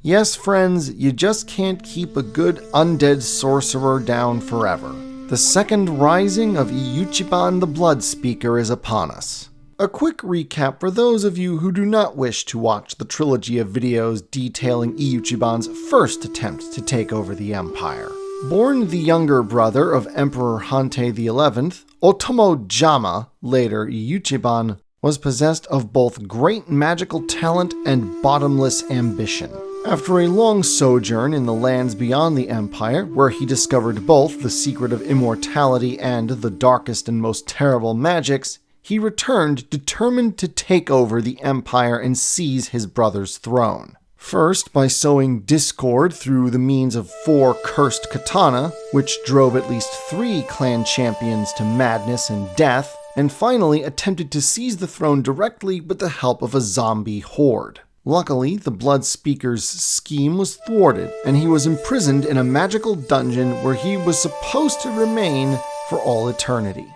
Yes, friends, you just can't keep a good undead sorcerer down forever. The second rising of Iuchiban the Bloodspeaker is upon us. A quick recap for those of you who do not wish to watch the trilogy of videos detailing Iuchiban's first attempt to take over the empire. Born the younger brother of Emperor Hantei XI, Otomo Jama, later Iuchiban, was possessed of both great magical talent and bottomless ambition. After a long sojourn in the lands beyond the empire, where he discovered both the secret of immortality and the darkest and most terrible magics, he returned determined to take over the empire and seize his brother's throne. First, by sowing discord through the means of 4 cursed katana, which drove at least 3 clan champions to madness and death, and finally attempted to seize the throne directly with the help of a zombie horde. Luckily, the Bloodspeaker's scheme was thwarted, and he was imprisoned in a magical dungeon where he was supposed to remain for all eternity.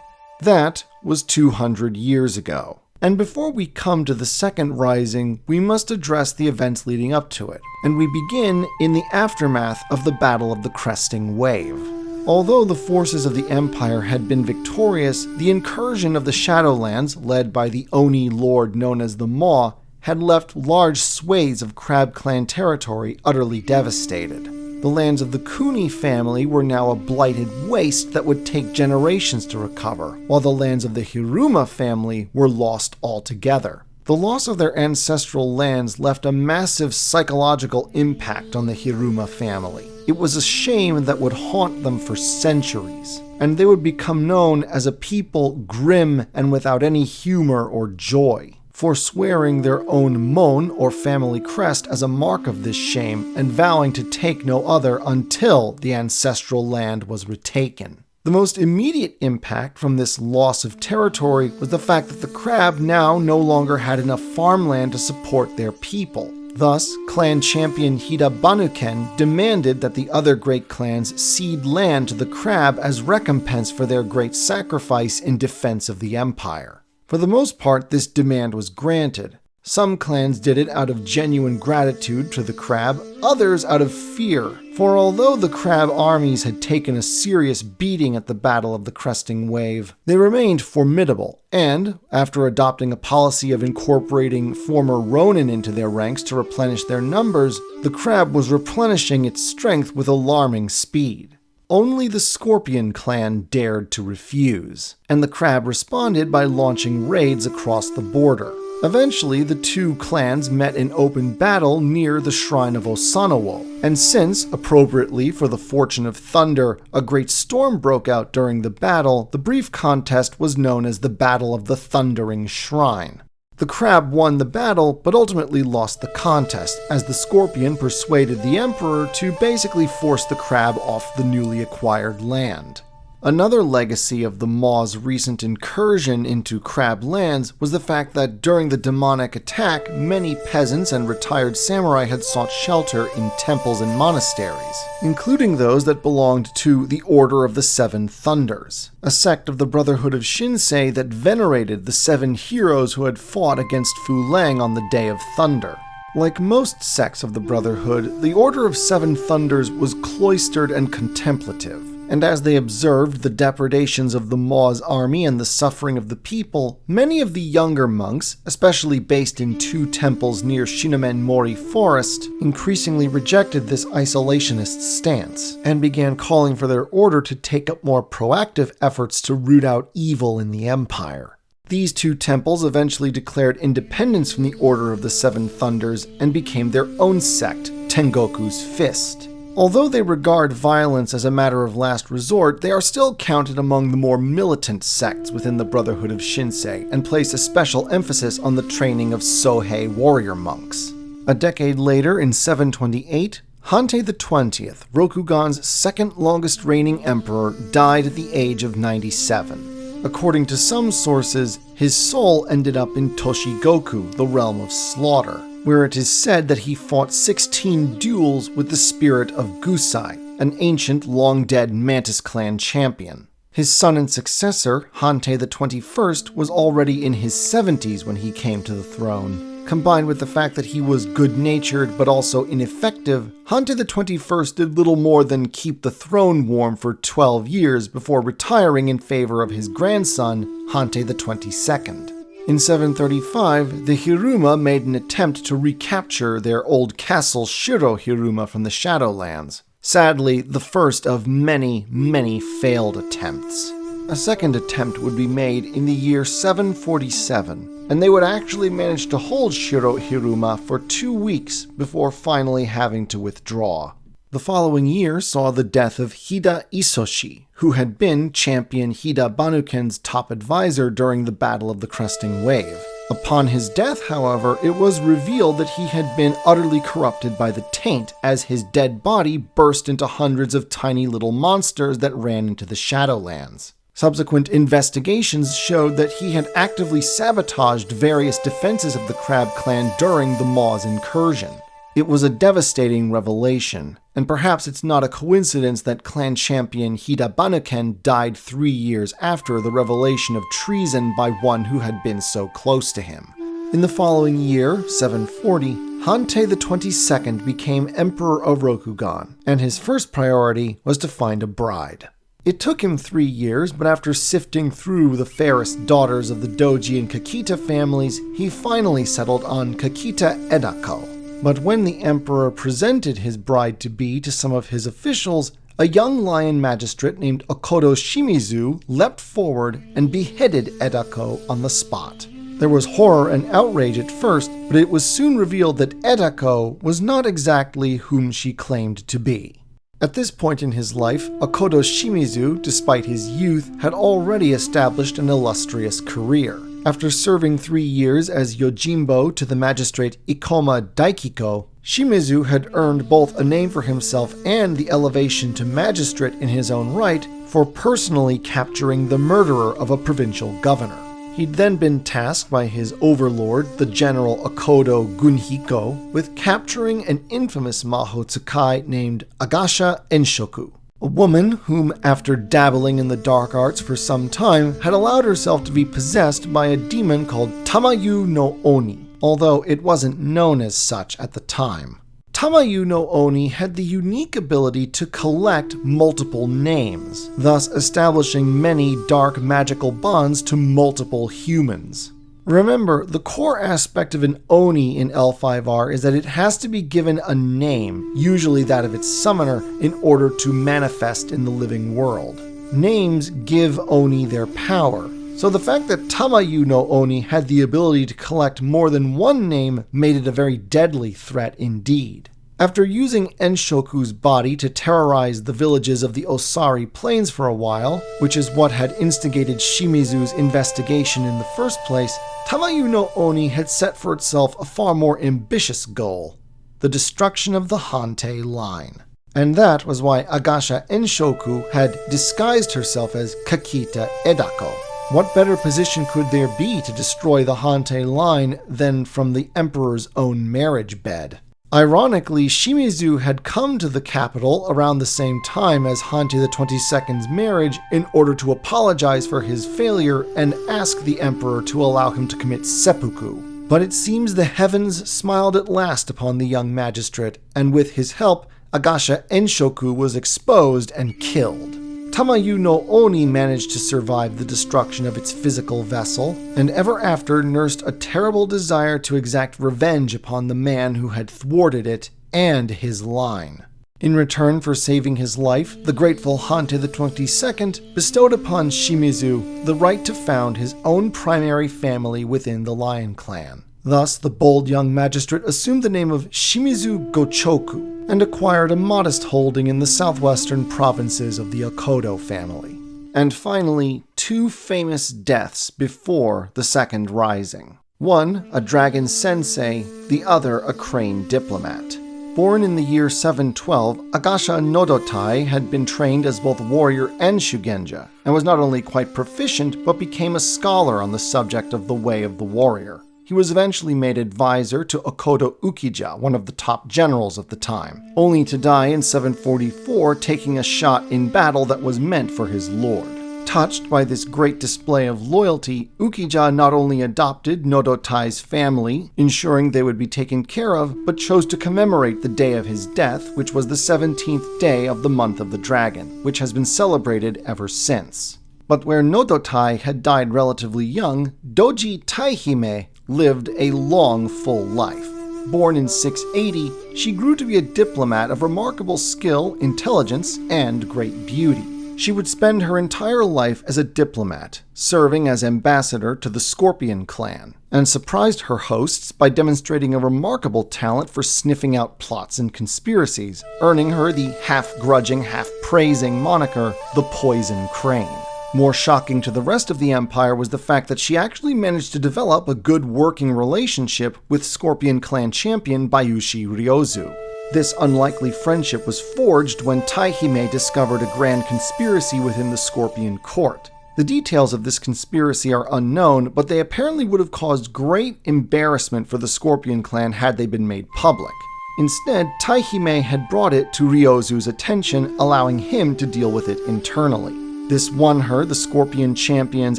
That was 200 years ago. And before we come to the second rising, we must address the events leading up to it, and we begin in the aftermath of the Battle of the Cresting Wave. Although the forces of the Empire had been victorious, the incursion of the Shadowlands, led by the Oni lord known as the Maw, had left large swathes of Crab Clan territory utterly devastated. The lands of the Kuni family were now a blighted waste that would take generations to recover, while the lands of the Hiruma family were lost altogether. The loss of their ancestral lands left a massive psychological impact on the Hiruma family. It was a shame that would haunt them for centuries, and they would become known as a people grim and without any humor or joy, forswearing their own mon, or family crest, as a mark of this shame, and vowing to take no other until the ancestral land was retaken. The most immediate impact from this loss of territory was the fact that the Crab now no longer had enough farmland to support their people. Thus, clan champion Hidabanuken demanded that the other great clans cede land to the Crab as recompense for their great sacrifice in defense of the empire. For the most part, this demand was granted. Some clans did it out of genuine gratitude to the Crab, others out of fear. For although the Crab armies had taken a serious beating at the Battle of the Cresting Wave, they remained formidable, and, after adopting a policy of incorporating former Ronin into their ranks to replenish their numbers, the Crab was replenishing its strength with alarming speed. Only the Scorpion clan dared to refuse, and the Crab responded by launching raids across the border. Eventually, the two clans met in open battle near the Shrine of Osanowo, and since, appropriately for the fortune of Thunder, a great storm broke out during the battle, the brief contest was known as the Battle of the Thundering Shrine. The Crab won the battle, but ultimately lost the contest, as the Scorpion persuaded the Emperor to basically force the Crab off the newly acquired land. Another legacy of the Maw's recent incursion into Crab lands was the fact that during the demonic attack, many peasants and retired samurai had sought shelter in temples and monasteries, including those that belonged to the Order of the Seven Thunders, a sect of the Brotherhood of Shinsei that venerated the 7 heroes who had fought against Fu Lang on the Day of Thunder. Like most sects of the Brotherhood, the Order of Seven Thunders was cloistered and contemplative. And as they observed the depredations of the Maw's army and the suffering of the people, many of the younger monks, especially based in 2 temples near Shinomen Mori Forest, increasingly rejected this isolationist stance, and began calling for their order to take up more proactive efforts to root out evil in the empire. These 2 temples eventually declared independence from the Order of the Seven Thunders and became their own sect, Tengoku's Fist. Although they regard violence as a matter of last resort, they are still counted among the more militant sects within the Brotherhood of Shinsei and place a special emphasis on the training of Sohei warrior monks. A decade later, in 728, Hantei XX, Rokugan's second longest reigning emperor, died at the age of 97. According to some sources, his soul ended up in Toshigoku, the realm of slaughter, where it is said that he fought 16 duels with the spirit of Gusai, an ancient, long-dead Mantis Clan champion. His son and successor, Hantei XXI, was already in his 70s when he came to the throne. Combined with the fact that he was good-natured but also ineffective, Hantei the 21st did little more than keep the throne warm for 12 years before retiring in favor of his grandson, Hantei the 22nd. In 735, the Hiruma made an attempt to recapture their old castle Shiro Hiruma from the Shadowlands. Sadly, the first of many, many failed attempts. A second attempt would be made in the year 747, and they would actually manage to hold Shiro Hiruma for 2 weeks before finally having to withdraw. The following year saw the death of Hida Isoshi, who had been Champion Hida Banuken's top advisor during the Battle of the Cresting Wave. Upon his death, however, it was revealed that he had been utterly corrupted by the taint, as his dead body burst into hundreds of tiny little monsters that ran into the Shadowlands. Subsequent investigations showed that he had actively sabotaged various defenses of the Crab Clan during the Maw's incursion. It was a devastating revelation, and perhaps it's not a coincidence that clan champion Hida Banuken died 3 years after the revelation of treason by one who had been so close to him. In the following year, 740, Hantei the 22nd became Emperor of Rokugan, and his first priority was to find a bride. It took him 3 years, but after sifting through the fairest daughters of the Doji and Kakita families, he finally settled on Kakita Edako. But when the emperor presented his bride-to-be to some of his officials, a young lion magistrate named Okodo Shimizu leapt forward and beheaded Edako on the spot. There was horror and outrage at first, but it was soon revealed that Edako was not exactly whom she claimed to be. At this point in his life, Okodo Shimizu, despite his youth, had already established an illustrious career. After serving 3 years as Yojimbo to the magistrate Ikoma Daikiko, Shimizu had earned both a name for himself and the elevation to magistrate in his own right for personally capturing the murderer of a provincial governor. He'd then been tasked by his overlord, the general Okodo Gunhiko, with capturing an infamous Maho Tsukai named Agasha Enshoku, a woman whom, after dabbling in the dark arts for some time, had allowed herself to be possessed by a demon called Tamayu no Oni, although it wasn't known as such at the time. Tamayu no Oni had the unique ability to collect multiple names, thus establishing many dark magical bonds to multiple humans. Remember, the core aspect of an Oni in L5R is that it has to be given a name, usually that of its summoner, in order to manifest in the living world. Names give Oni their power, so the fact that Tamayu no Oni had the ability to collect more than one name made it a very deadly threat indeed. After using Enshoku's body to terrorize the villages of the Owari Plains for a while, which is what had instigated Shimizu's investigation in the first place, Tamayu no Oni had set for itself a far more ambitious goal: the destruction of the Hantei line. And that was why Agasha Enshoku had disguised herself as Kakita Edako. What better position could there be to destroy the Hantei line than from the emperor's own marriage bed? Ironically, Shimizu had come to the capital around the same time as Hantei the 22nd's marriage in order to apologize for his failure and ask the emperor to allow him to commit seppuku. But it seems the heavens smiled at last upon the young magistrate, and with his help, Agasha Enshoku was exposed and killed. Tamayu no Oni managed to survive the destruction of its physical vessel, and ever after nursed a terrible desire to exact revenge upon the man who had thwarted it and his line. In return for saving his life, the grateful Hantei the 22nd bestowed upon Shimizu the right to found his own primary family within the Lion Clan. Thus, the bold young magistrate assumed the name of Shimizu Gochoku, and acquired a modest holding in the southwestern provinces of the Okodo family. And finally, 2 famous deaths before the Second Rising. One, a dragon sensei, the other a crane diplomat. Born in the year 712, Agasha Nodotai had been trained as both warrior and shugenja, and was not only quite proficient, but became a scholar on the subject of the way of the warrior. He was eventually made advisor to Okodo Ukija, one of the top generals of the time, only to die in 744 taking a shot in battle that was meant for his lord. Touched by this great display of loyalty, Ukija not only adopted Nodotai's family, ensuring they would be taken care of, but chose to commemorate the day of his death, which was the 17th day of the month of the dragon, which has been celebrated ever since. But where Nodotai had died relatively young, Doji Taihime lived a long, full life. Born in 680, she grew to be a diplomat of remarkable skill, intelligence, and great beauty. She would spend her entire life as a diplomat, serving as ambassador to the Scorpion clan, and surprised her hosts by demonstrating a remarkable talent for sniffing out plots and conspiracies, earning her the half-grudging, half-praising moniker, the Poison Crane. More shocking to the rest of the Empire was the fact that she actually managed to develop a good working relationship with Scorpion clan champion Bayushi Ryozu. This unlikely friendship was forged when Taihime discovered a grand conspiracy within the Scorpion court. The details of this conspiracy are unknown, but they apparently would have caused great embarrassment for the Scorpion clan had they been made public. Instead, Taihime had brought it to Ryozu's attention, allowing him to deal with it internally. This won her, the Scorpion champion's,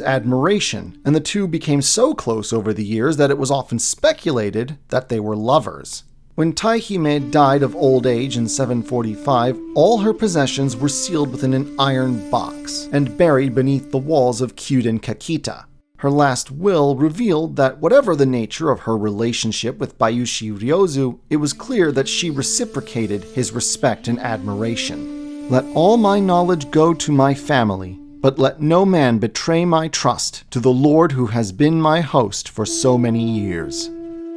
admiration, and the two became so close over the years that it was often speculated that they were lovers. When Taihime died of old age in 745, all her possessions were sealed within an iron box and buried beneath the walls of Kyuden Kakita. Her last will revealed that whatever the nature of her relationship with Bayushi Ryozu, it was clear that she reciprocated his respect and admiration. "Let all my knowledge go to my family, but let no man betray my trust to the Lord who has been my host for so many years."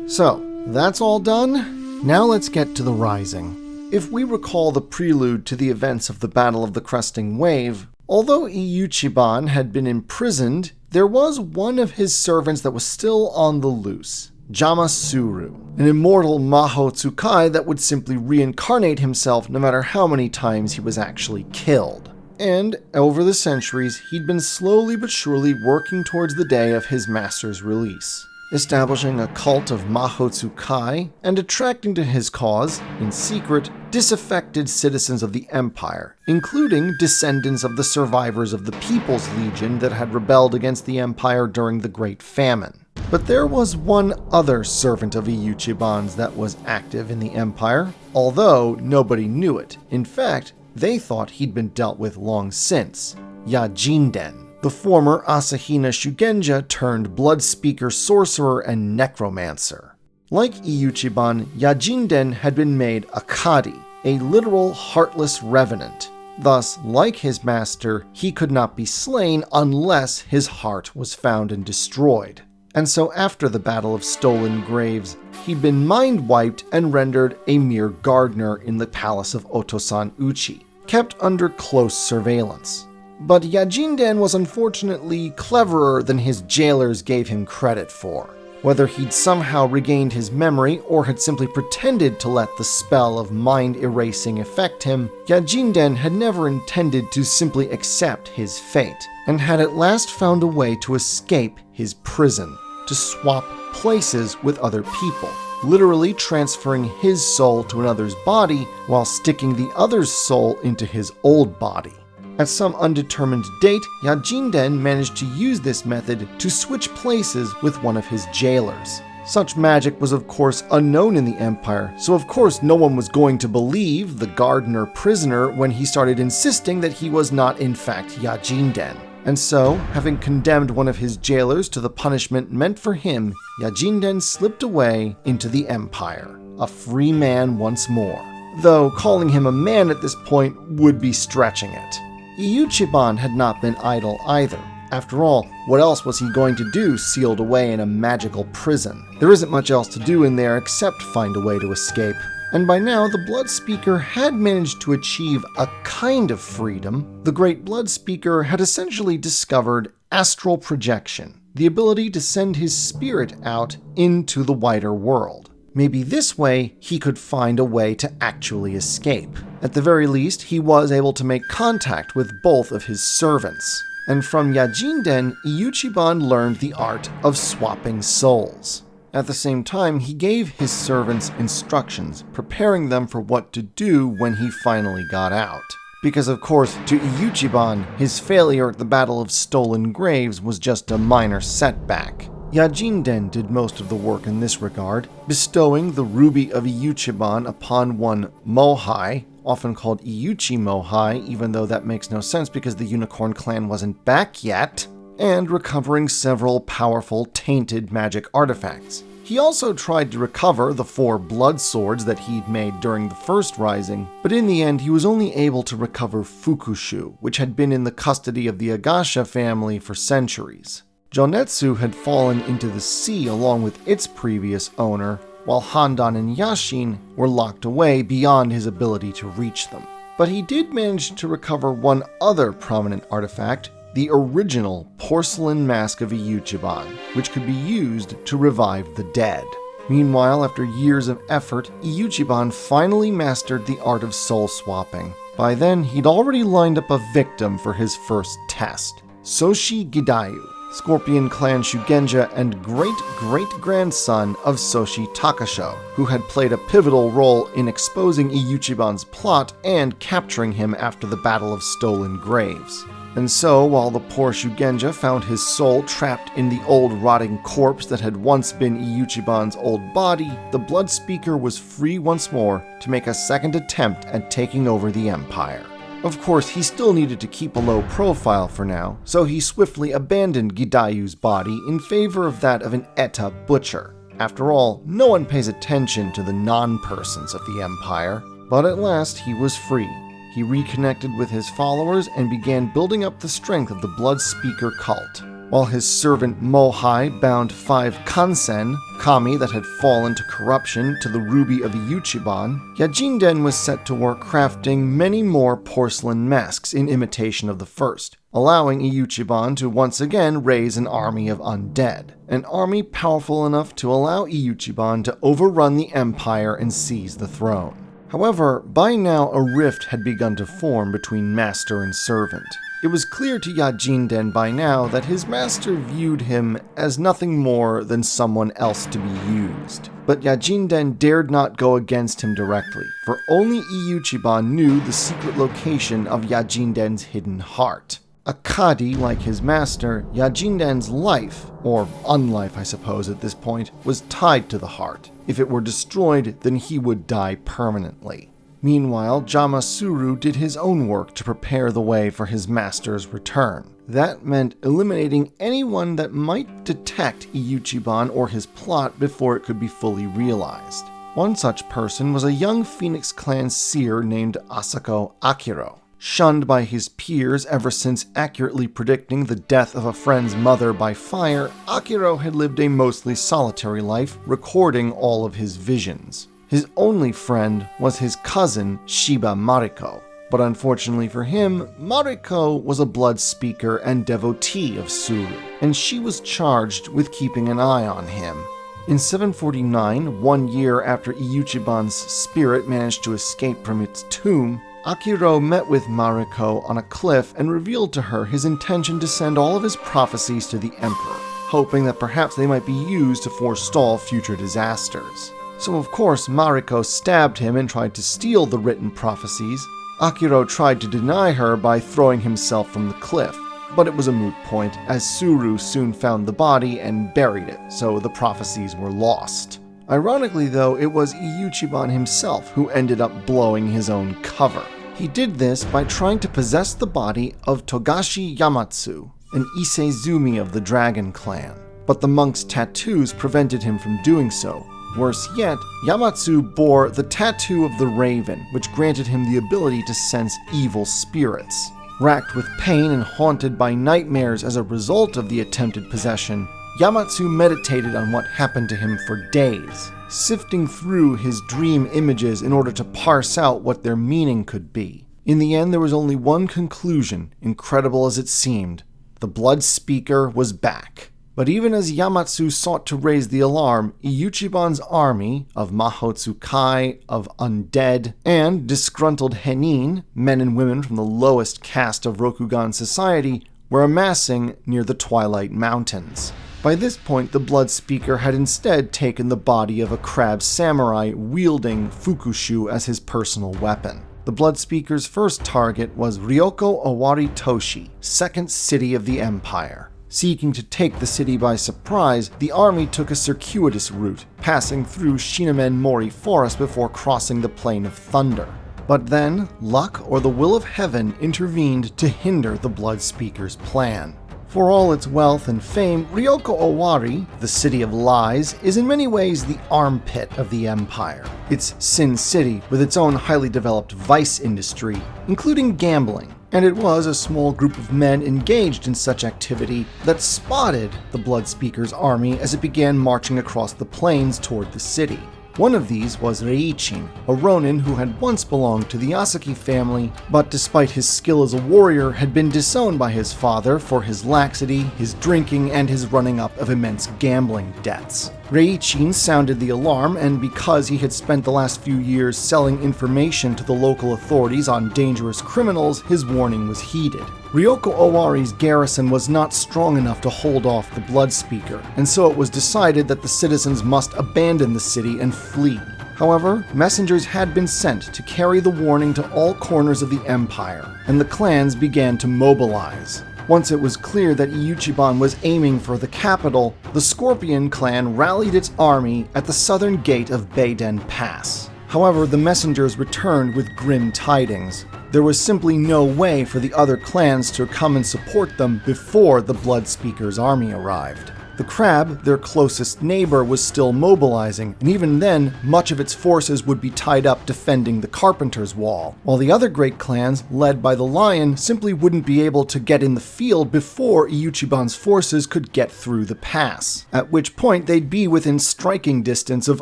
So, that's all done. Now let's get to the Rising. If we recall the prelude to the events of the Battle of the Cresting Wave, although Iuchiban had been imprisoned, there was one of his servants that was still on the loose, Jamasuru, an immortal Maho Tsukai that would simply reincarnate himself no matter how many times he was actually killed. And over the centuries, he'd been slowly but surely working towards the day of his master's release, establishing a cult of Maho Tsukai and attracting to his cause, in secret, disaffected citizens of the Empire, including descendants of the survivors of the People's Legion that had rebelled against the Empire during the Great Famine. But there was one other servant of Iuchiban's that was active in the Empire, although nobody knew it. In fact, they thought he'd been dealt with long since, Yajinden, the former Asahina Shugenja turned Bloodspeaker sorcerer and necromancer. Like Iuchiban, Yajinden had been made a Kadi, a literal heartless revenant. Thus, like his master, he could not be slain unless his heart was found and destroyed. And so after the Battle of Stolen Graves, he'd been mind-wiped and rendered a mere gardener in the palace of Otosan Uchi, kept under close surveillance. But Yajinden was unfortunately cleverer than his jailers gave him credit for. Whether he'd somehow regained his memory or had simply pretended to let the spell of mind-erasing affect him, Yajinden had never intended to simply accept his fate, and had at last found a way to escape his prison, to swap places with other people, literally transferring his soul to another's body while sticking the other's soul into his old body. At some undetermined date, Yajinden managed to use this method to switch places with one of his jailers. Such magic was of course unknown in the Empire, so of course no one was going to believe the gardener prisoner when he started insisting that he was not in fact Yajinden. And so, having condemned one of his jailers to the punishment meant for him, Yajinden slipped away into the Empire, a free man once more. Though calling him a man at this point would be stretching it. Iuchiban had not been idle either. After all, what else was he going to do sealed away in a magical prison? There isn't much else to do in there except find a way to escape. And by now, the Bloodspeaker had managed to achieve a kind of freedom. The great Bloodspeaker had essentially discovered astral projection, the ability to send his spirit out into the wider world. Maybe this way, he could find a way to actually escape. At the very least, he was able to make contact with both of his servants. And from Yajinden, Iuchiban learned the art of swapping souls. At the same time, he gave his servants instructions, preparing them for what to do when he finally got out. Because of course, to Iuchiban, his failure at the Battle of Stolen Graves was just a minor setback. Yajinden did most of the work in this regard, bestowing the Ruby of Iuchiban upon one Mohai, often called Iuchi Mohai, even though that makes no sense because the Unicorn clan wasn't back yet, and recovering several powerful tainted magic artifacts. He also tried to recover the 4 blood swords that he'd made during the first rising, but in the end he was only able to recover Fukushu, which had been in the custody of the Agasha family for centuries. Jonetsu had fallen into the sea along with its previous owner, while Handan and Yashin were locked away beyond his ability to reach them. But he did manage to recover one other prominent artifact, the original porcelain mask of Iuchiban, which could be used to revive the dead. Meanwhile, after years of effort, Iuchiban finally mastered the art of soul swapping. By then, he'd already lined up a victim for his first test, Soshi Gidayu, Scorpion clan Shugenja and great-great-grandson of Soshi Takasho, who had played a pivotal role in exposing Iuchiban's plot and capturing him after the Battle of Stolen Graves. And so, while the poor Shugenja found his soul trapped in the old rotting corpse that had once been Iuchiban's old body, the Bloodspeaker was free once more to make a second attempt at taking over the Empire. Of course, he still needed to keep a low profile for now, so he swiftly abandoned Gidayu's body in favor of that of an Eta butcher. After all, no one pays attention to the non-persons of the Empire. But at last, he was free. He reconnected with his followers and began building up the strength of the Bloodspeaker cult. While his servant Mohai bound 5 Kansen, kami that had fallen to corruption, to the Ruby of Iuchiban, Yajinden was set to work crafting many more porcelain masks in imitation of the first, allowing Iuchiban to once again raise an army of undead, an army powerful enough to allow Iuchiban to overrun the empire and seize the throne. However, by now a rift had begun to form between master and servant. It was clear to Yajinden by now that his master viewed him as nothing more than someone else to be used. But Yajinden dared not go against him directly, for only Iuchiban knew the secret location of Yajinden's hidden heart. Akadi, like his master, Yajinden's life, or unlife I suppose at this point, was tied to the heart. If it were destroyed, then he would die permanently. Meanwhile, Jamasuru did his own work to prepare the way for his master's return. That meant eliminating anyone that might detect Iuchiban or his plot before it could be fully realized. One such person was a young Phoenix Clan seer named Asako Akiro. Shunned by his peers ever since accurately predicting the death of a friend's mother by fire, Akiro had lived a mostly solitary life, recording all of his visions. His only friend was his cousin, Shiba Mariko. But unfortunately for him, Mariko was a Bloodspeaker and devotee of Suru, and she was charged with keeping an eye on him. In 749, 1 year after Iuchiban's spirit managed to escape from its tomb, Akiro met with Mariko on a cliff and revealed to her his intention to send all of his prophecies to the Emperor, hoping that perhaps they might be used to forestall future disasters. So of course Mariko stabbed him and tried to steal the written prophecies. Akiro tried to deny her by throwing himself from the cliff, but it was a moot point as Suru soon found the body and buried it, so the prophecies were lost. Ironically though, it was Iuchiban himself who ended up blowing his own cover. He did this by trying to possess the body of Togashi Yamatsu, an Isezumi of the Dragon Clan, but the monk's tattoos prevented him from doing so. Worse yet, Yamatsu bore the tattoo of the raven, which granted him the ability to sense evil spirits. Racked with pain and haunted by nightmares as a result of the attempted possession, Yamatsu meditated on what happened to him for days, sifting through his dream images in order to parse out what their meaning could be. In the end, there was only one conclusion, incredible as it seemed. The Bloodspeaker was back. But even as Yamatsu sought to raise the alarm, Iuchiban's army of Mahotsukai, of undead, and disgruntled Henin, men and women from the lowest caste of Rokugan society, were amassing near the Twilight Mountains. By this point, the Bloodspeaker had instead taken the body of a crab samurai wielding Fukushu as his personal weapon. The Bloodspeaker's first target was Ryoko Owari Toshi, second city of the empire. Seeking to take the city by surprise, the army took a circuitous route, passing through Shinamen Mori Forest before crossing the Plain of Thunder. But then, luck or the will of heaven intervened to hinder the Bloodspeaker's plan. For all its wealth and fame, Ryoko Owari, the City of Lies, is in many ways the armpit of the empire. It's Sin City, with its own highly developed vice industry, including gambling. And it was a small group of men engaged in such activity that spotted the Bloodspeaker's army as it began marching across the plains toward the city. One of these was Ryochin, a ronin who had once belonged to the Asaki family, but despite his skill as a warrior had been disowned by his father for his laxity, his drinking, and his running up of immense gambling debts. Ryochin sounded the alarm, and because he had spent the last few years selling information to the local authorities on dangerous criminals, his warning was heeded. Ryoko Owari's garrison was not strong enough to hold off the Bloodspeaker, and so it was decided that the citizens must abandon the city and flee. However, messengers had been sent to carry the warning to all corners of the empire, and the clans began to mobilize. Once it was clear that Iuchiban was aiming for the capital, the Scorpion clan rallied its army at the southern gate of Beiden Pass. However, the messengers returned with grim tidings. There was simply no way for the other clans to come and support them before the Bloodspeaker's army arrived. The Crab, their closest neighbor, was still mobilizing, and even then, much of its forces would be tied up defending the Carpenter's Wall, while the other great clans, led by the Lion, simply wouldn't be able to get in the field before Iuchiban's forces could get through the pass, at which point they'd be within striking distance of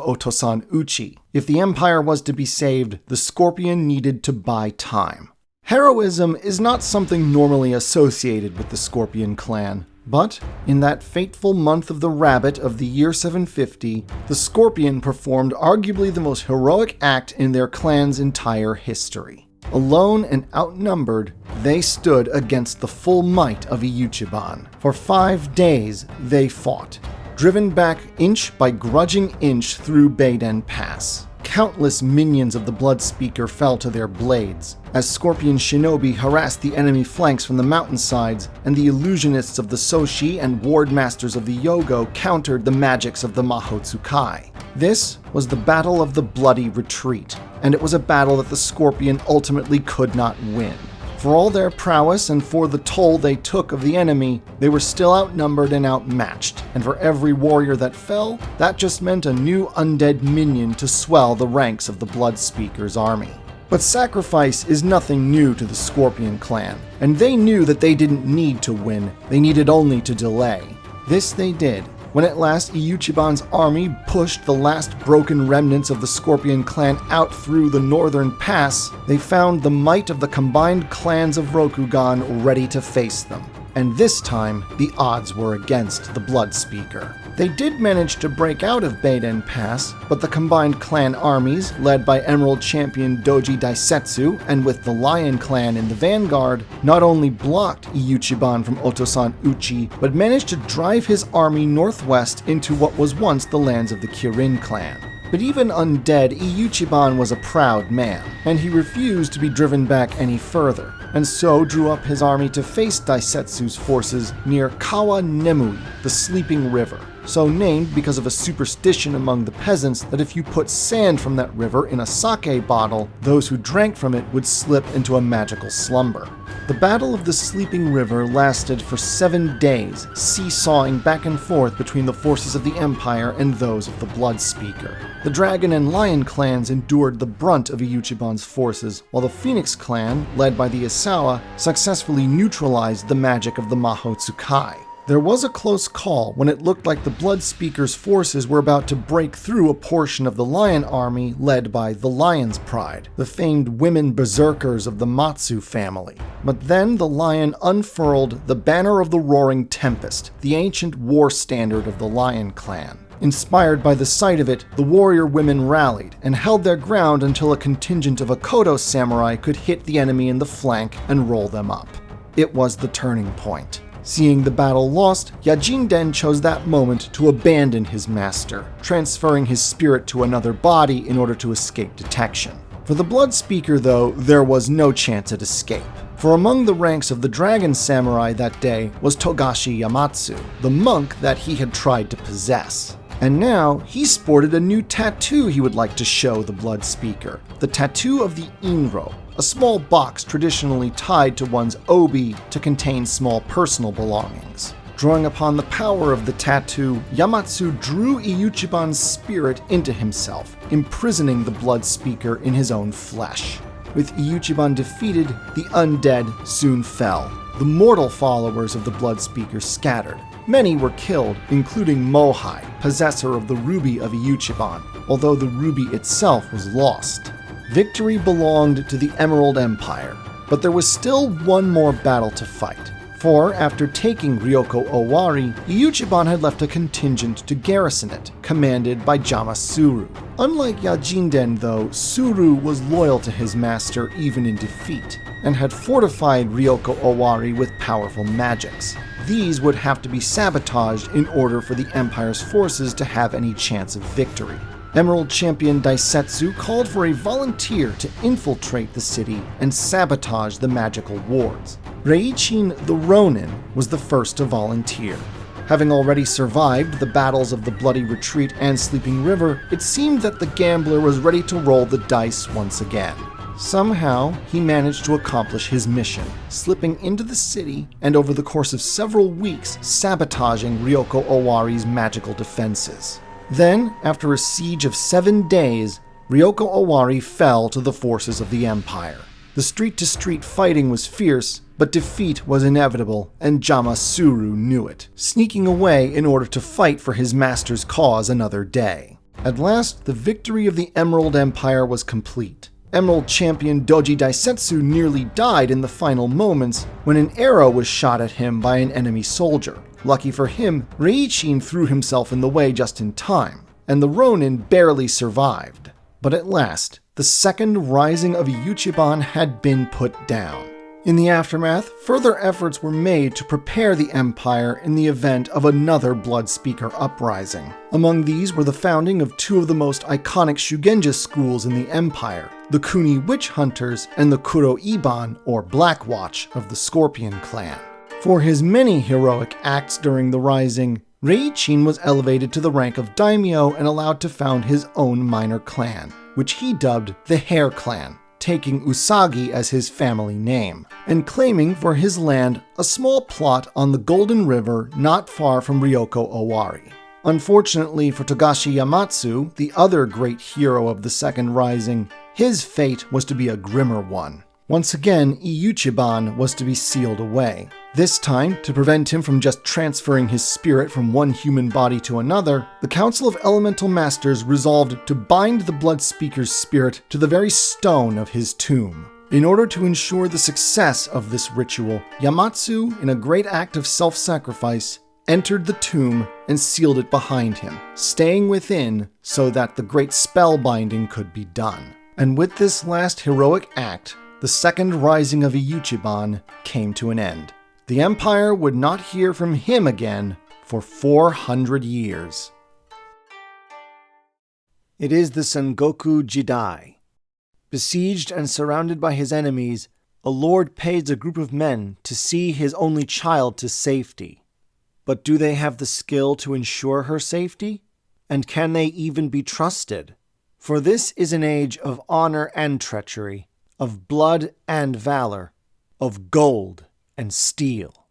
Otosan Uchi. If the Empire was to be saved, the Scorpion needed to buy time. Heroism is not something normally associated with the Scorpion clan. But, in that fateful month of the Rabbit of the year 750, the Scorpion performed arguably the most heroic act in their clan's entire history. Alone and outnumbered, they stood against the full might of Iuchiban. For 5 days, they fought, driven back inch by grudging inch through Beiden Pass. Countless minions of the Bloodspeaker fell to their blades, as Scorpion shinobi harassed the enemy flanks from the mountainsides, and the illusionists of the Soshi and ward masters of the Yogo countered the magics of the Mahotsukai. This was the Battle of the Bloody Retreat, and it was a battle that the Scorpion ultimately could not win. For all their prowess and for the toll they took of the enemy, they were still outnumbered and outmatched, and for every warrior that fell, that just meant a new undead minion to swell the ranks of the Bloodspeaker's army. But sacrifice is nothing new to the Scorpion clan, and they knew that they didn't need to win, they needed only to delay. This they did. When at last Iuchiban's army pushed the last broken remnants of the Scorpion clan out through the northern pass, they found the might of the combined clans of Rokugan ready to face them. And this time, the odds were against the Bloodspeaker. They did manage to break out of Beiden Pass, but the combined clan armies, led by Emerald Champion Doji Daisetsu and with the Lion clan in the vanguard, not only blocked Iuchiban from Otosan Uchi, but managed to drive his army northwest into what was once the lands of the Kirin clan. But even undead, Iuchiban was a proud man, and he refused to be driven back any further, and so drew up his army to face Daisetsu's forces near Kawa Nemui, the Sleeping River, so named because of a superstition among the peasants that if you put sand from that river in a sake bottle, those who drank from it would slip into a magical slumber. The Battle of the Sleeping River lasted for 7 days, seesawing back and forth between the forces of the Empire and those of the Bloodspeaker. The Dragon and Lion clans endured the brunt of Iuchiban's forces, while the Phoenix clan, led by the Isawa, successfully neutralized the magic of the Mahotsukai. There was a close call when it looked like the Bloodspeaker's forces were about to break through a portion of the Lion army led by the Lion's Pride, the famed women berserkers of the Matsu family. But then the Lion unfurled the Banner of the Roaring Tempest, the ancient war standard of the Lion clan. Inspired by the sight of it, the warrior women rallied and held their ground until a contingent of Akodo samurai could hit the enemy in the flank and roll them up. It was the turning point. Seeing the battle lost, Yajinden chose that moment to abandon his master, transferring his spirit to another body in order to escape detection. For the Bloodspeaker, though, there was no chance at escape. For among the ranks of the Dragon Samurai that day was Togashi Yamatsu, the monk that he had tried to possess. And now, he sported a new tattoo he would like to show the Bloodspeaker, the tattoo of the Inro, a small box traditionally tied to one's obi to contain small personal belongings. Drawing upon the power of the tattoo, Yamatsu drew Iuchiban's spirit into himself, imprisoning the Bloodspeaker in his own flesh. With Iuchiban defeated, the undead soon fell. The mortal followers of the Bloodspeaker scattered. Many were killed, including Mohai, possessor of the ruby of Iuchiban, although the ruby itself was lost. Victory belonged to the Emerald Empire, but there was still one more battle to fight. For after taking Ryoko Owari, Iuchiban had left a contingent to garrison it, commanded by Jama Suru. Unlike Yajinden, though, Suru was loyal to his master even in defeat, and had fortified Ryoko Owari with powerful magics. These would have to be sabotaged in order for the Empire's forces to have any chance of victory. Emerald Champion Daisetsu called for a volunteer to infiltrate the city and sabotage the magical wards. Reichin the Ronin was the first to volunteer. Having already survived the battles of the Bloody Retreat and Sleeping River, it seemed that the gambler was ready to roll the dice once again. Somehow, he managed to accomplish his mission, slipping into the city and over the course of several weeks sabotaging Ryoko Owari's magical defenses. Then, after a siege of 7 days, Ryoko Owari fell to the forces of the Empire. The street-to-street fighting was fierce, but defeat was inevitable, and Jama Suru knew it, sneaking away in order to fight for his master's cause another day. At last, the victory of the Emerald Empire was complete. Emerald Champion Doji Daisetsu nearly died in the final moments when an arrow was shot at him by an enemy soldier. Lucky for him, Reichin threw himself in the way just in time, and the Ronin barely survived. But at last, the second rising of Iuchiban had been put down. In the aftermath, further efforts were made to prepare the Empire in the event of another Bloodspeaker uprising. Among these were the founding of 2 of the most iconic Shugenja schools in the Empire, the Kuni Witch Hunters and the Kuroiban, or Black Watch, of the Scorpion clan. For his many heroic acts during the Rising, Reichin was elevated to the rank of daimyo and allowed to found his own minor clan, which he dubbed the Hair Clan, taking Usagi as his family name, and claiming for his land a small plot on the Golden River not far from Ryoko Owari. Unfortunately for Togashi Yamatsu, the other great hero of the Second Rising, his fate was to be a grimmer one. Once again, Iuchiban was to be sealed away. This time, to prevent him from just transferring his spirit from one human body to another, the Council of Elemental Masters resolved to bind the Bloodspeaker's spirit to the very stone of his tomb. In order to ensure the success of this ritual, Yamatsu, in a great act of self-sacrifice, entered the tomb and sealed it behind him, staying within so that the great spell binding could be done. And with this last heroic act, the Second Rising of Iuchiban came to an end. The Empire would not hear from him again for 400 years. It is the Sengoku Jidai. Besieged and surrounded by his enemies, a lord pays a group of men to see his only child to safety. But do they have the skill to ensure her safety? And can they even be trusted? For this is an age of honor and treachery, of blood and valor, of gold and steel.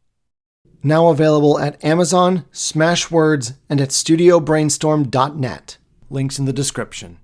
Now available at Amazon, Smashwords, and at StudioBrainstorm.net. Links in the description.